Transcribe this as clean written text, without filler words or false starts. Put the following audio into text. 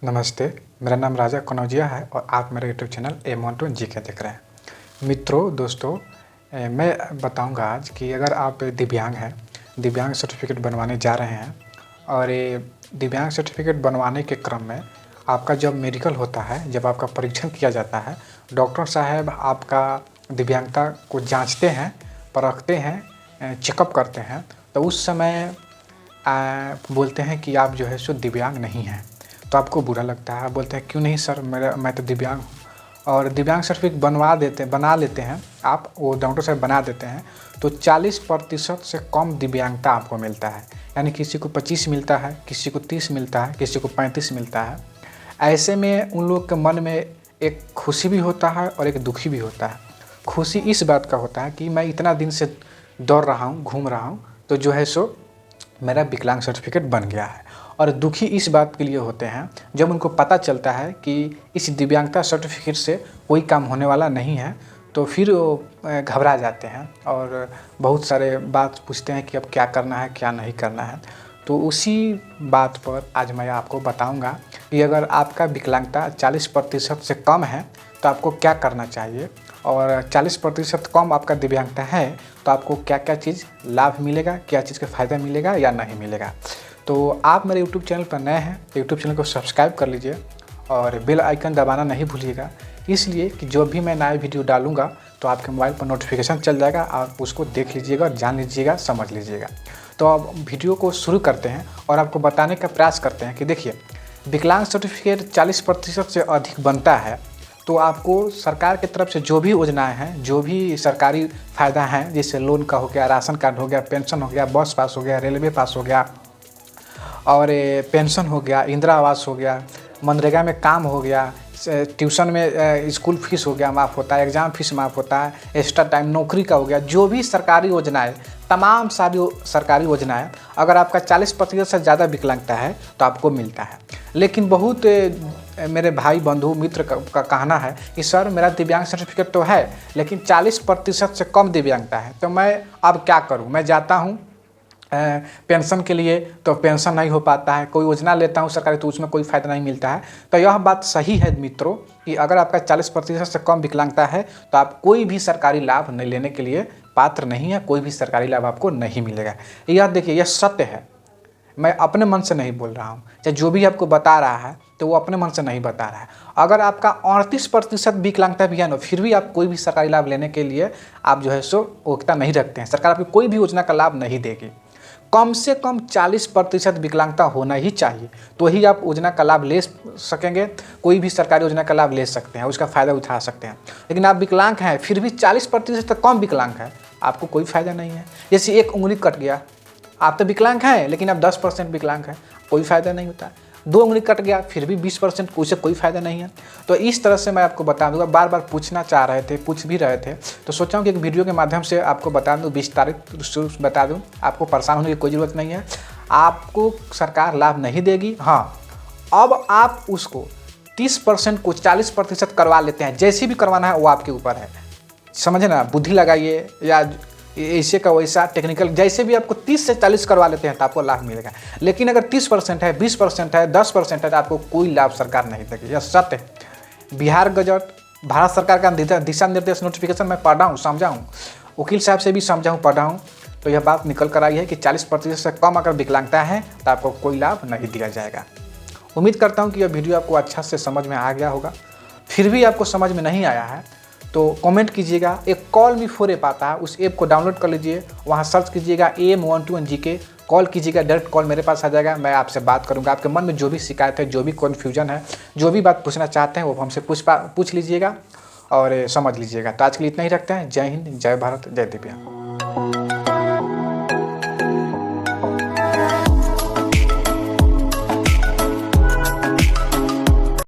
नमस्ते, मेरा नाम राजा कनौजिया है और आप मेरे यूट्यूब चैनल M12 जीके देख रहे हैं। मित्रों, दोस्तों, मैं बताऊंगा आज कि अगर आप दिव्यांग हैं, दिव्यांग सर्टिफिकेट बनवाने जा रहे हैं और ये दिव्यांग सर्टिफिकेट बनवाने के क्रम में आपका जब मेडिकल होता है, जब आपका परीक्षण किया जाता है, डॉक्टर साहब आपका दिव्यांगता को जाँचते हैं, परखते हैं, चेकअप करते हैं, तो उस समय बोलते हैं कि आप जो है सो दिव्यांग नहीं हैं। तो आपको बुरा लगता है, बोलते हैं क्यों नहीं सर, मैं तो दिव्यांग हूँ। और दिव्यांग सर्टिफिकेट बना लेते हैं आप, वो डॉक्टर साहब बना देते हैं, तो 40% से कम दिव्यांगता आपको मिलता है। यानी किसी को 25 मिलता है, किसी को 30 मिलता है, किसी को 35 मिलता है। ऐसे में उन लोग के मन में एक खुशी भी होता है और एक दुखी भी होता है। खुशी इस बात का होता है कि मैं इतना दिन से दौड़ रहा हूँ, घूम रहा हूँ, तो जो है सो मेरा विकलांग सर्टिफिकेट बन गया है। और दुखी इस बात के लिए होते हैं जब उनको पता चलता है कि इस दिव्यांगता सर्टिफिकेट से कोई काम होने वाला नहीं है, तो फिर वो घबरा जाते हैं और बहुत सारे बात पूछते हैं कि अब क्या करना है, क्या नहीं करना है। तो उसी बात पर आज मैं आपको बताऊंगा कि अगर आपका विकलांगता 40% से कम है तो आपको क्या करना चाहिए, और 40% कम आपका दिव्यांगता है तो आपको क्या क्या चीज़ लाभ मिलेगा, क्या चीज़ का फ़ायदा मिलेगा या नहीं मिलेगा। तो आप मेरे यूट्यूब चैनल पर नए हैं तो यूट्यूब चैनल को सब्सक्राइब कर लीजिए और बेल आइकन दबाना नहीं भूलिएगा, इसलिए कि जो भी मैं नया वीडियो डालूंगा तो आपके मोबाइल पर नोटिफिकेशन चल जाएगा, आप उसको देख लीजिएगा और जान लीजिएगा, समझ लीजिएगा। तो अब वीडियो को शुरू करते हैं और आपको बताने का प्रयास करते हैं कि देखिए, विकलांग सर्टिफिकेट 40% से अधिक बनता है तो आपको सरकार की तरफ से जो भी योजनाएं हैं, जो भी सरकारी फ़ायदा हैं, जैसे लोन का हो गया, राशन कार्ड हो गया, पेंशन हो गया, बस पास हो गया, रेलवे पास हो गया और पेंशन हो गया, इंदिरा आवास हो गया, मनरेगा में काम हो गया, ट्यूशन में स्कूल फीस हो गया माफ़ होता है, एग्ज़ाम फीस माफ़ होता है, एक्स्ट्रा टाइम नौकरी का हो गया, जो भी सरकारी योजनाएं, तमाम सारी सरकारी योजनाएं अगर आपका 40% से ज़्यादा विकलांगता है तो आपको मिलता है। लेकिन बहुत मेरे भाई बंधु मित्र का कहना है कि सर मेरा दिव्यांग सर्टिफिकेट तो है लेकिन 40% से कम दिव्यांगता है, तो मैं अब क्या करूँ। मैं जाता हूँ पेंशन के लिए तो पेंशन नहीं हो पाता है, कोई योजना लेता हूँ सरकारी तो उसमें कोई फ़ायदा नहीं मिलता है। तो यह बात सही है मित्रों कि अगर आपका 40% से कम विकलांगता है तो आप कोई भी सरकारी लाभ नहीं लेने के लिए पात्र नहीं है, कोई भी सरकारी लाभ आपको नहीं मिलेगा। यह देखिए, यह सत्य है, मैं अपने मन से नहीं बोल रहा हूँ, चाहे जो भी आपको बता रहा है तो वो अपने मन से नहीं बता रहा है। अगर आपका 38% विकलांगता भी है ना, फिर भी आप कोई भी सरकारी लाभ लेने के लिए आप जो है सो योग्यता नहीं रखते हैं, सरकार आपको कोई भी योजना का लाभ नहीं देगी। कम से कम 40% विकलांगता होना ही चाहिए, तो ही आप योजना का लाभ ले सकेंगे, कोई भी सरकारी योजना का लाभ ले सकते हैं, उसका फ़ायदा उठा सकते हैं। लेकिन आप विकलांग हैं फिर भी 40% तक कम विकलांग है, आपको कोई फ़ायदा नहीं है। जैसे एक उंगली कट गया, आप तो विकलांग हैं लेकिन आप 10% विकलांग हैं, कोई फ़ायदा नहीं होता है। 2 उंगली कट गया फिर भी 20%, उसे कोई फ़ायदा नहीं है। तो इस तरह से मैं आपको बता दूंगा, बार बार पूछना चाह रहे थे, पूछ भी रहे थे, तो सोचा हूँ कि एक वीडियो के माध्यम से आपको बता दूँ, विस्तारित बता दूँ, आपको परेशान होने की कोई ज़रूरत नहीं है। आपको सरकार लाभ नहीं देगी, हाँ अब आप उसको 30% को 40% करवा लेते हैं, जैसे भी करवाना है वो आपके ऊपर है, समझे ना, बुद्धि लगाइए या ऐसे का वैसा टेक्निकल, जैसे भी आपको 30 से 40 करवा लेते हैं तो आपको लाभ मिलेगा। लेकिन अगर 30% है, 20% है, 10% है तो आपको कोई लाभ सरकार नहीं देगी, यह सत्य है। बिहार गजट, भारत सरकार का दिशा निर्देश नोटिफिकेशन मैं पढ़ा हूँ, समझा हूँ, वकील साहब से भी समझा हूँ, पढ़ा हूँ, तो यह बात निकल कर आई है कि 40% से कम अगर विकलांगता है तो आपको कोई लाभ नहीं दिया जाएगा। उम्मीद करता हूँ कि यह वीडियो आपको अच्छा से समझ में आ गया होगा। फिर भी आपको समझ में नहीं आया है तो कमेंट कीजिएगा। एक कॉल मी फोर ऐप आता है, उस ऐप को डाउनलोड कर लीजिए, वहाँ सर्च कीजिएगा M12 जीके, कॉल कीजिएगा, डायरेक्ट कॉल मेरे पास आ जाएगा, मैं आपसे बात करूँगा। आपके मन में जो भी शिकायत है, जो भी कन्फ्यूजन है, जो भी बात पूछना चाहते हैं वो हमसे पूछ लीजिएगा और समझ लीजिएगा। तो आज के लिए इतना ही रखते हैं। जय हिंद, जय भारत, जय दिव्यांग।